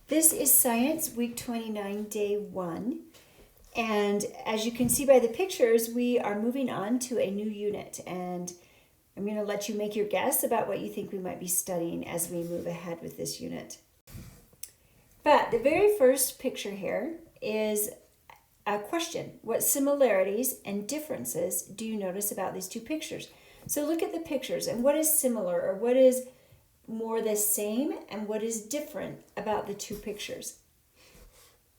This is Science Week 29, Day 1. And as you can see by the pictures, we are moving on to a new unit. And I'm going to let you make your guess about what you think we might be studying as we move ahead with this unit. But the very first picture here is a question. What similarities and differences do you notice about these two pictures? So look at the pictures and what is similar or what is more the same and what is different about the two pictures.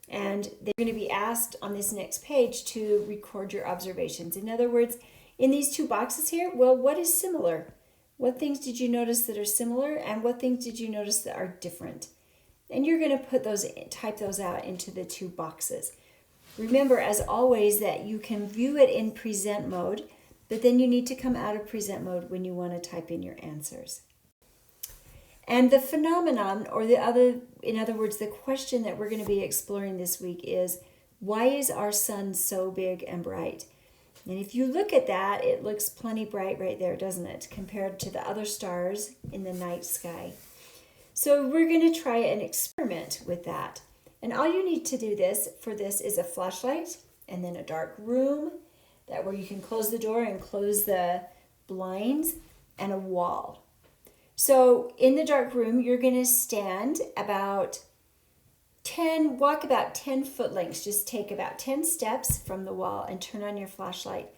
And they're going to be asked on this next page to record your observations. In other words, in these two boxes here, well, what is similar? What things did you notice that are similar and what things did you notice that are different? And you're going to type those out into the two boxes. Remember, as always, that you can view it in present mode, but then you need to come out of present mode when you want to type in your answers. And the phenomenon, or in other words, the question that we're going to be exploring this week is, why is our sun so big and bright? And if you look at that, it looks plenty bright right there, doesn't it, compared to the other stars in the night sky. So we're going to try an experiment with that. And all you need to do for this is a flashlight and then a dark room where you can close the door and close the blinds, and a wall. So in the dark room, you're going to stand walk about 10 foot lengths. Just take about 10 steps from the wall and turn on your flashlight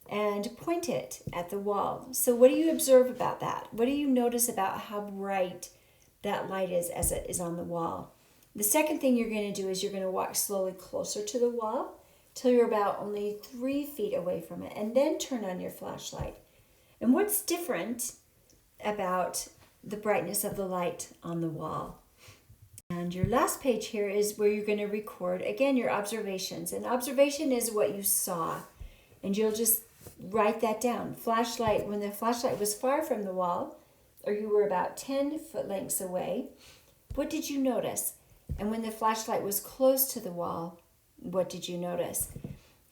and point it at the wall. So what do you observe about that? What do you notice about how bright that light is as it is on the wall? The second thing you're going to do is you're going to walk slowly closer to the wall till you're about only 3 feet away from it, and then turn on your flashlight. And what's different about the brightness of the light on the wall? And your last page here is where you're going to record, again, your observations. And observation is what you saw. And you'll just write that down. When the flashlight was far from the wall, or you were about 10 foot lengths away, what did you notice? And when the flashlight was close to the wall, what did you notice?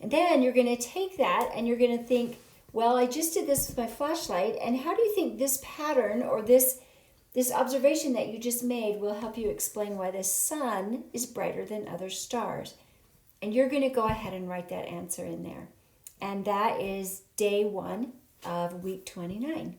And then you're going to take that and you're going to think, well, I just did this with my flashlight, and how do you think this pattern or this observation that you just made will help you explain why the sun is brighter than other stars? And you're going to go ahead and write that answer in there. And that is day 1 of week 29.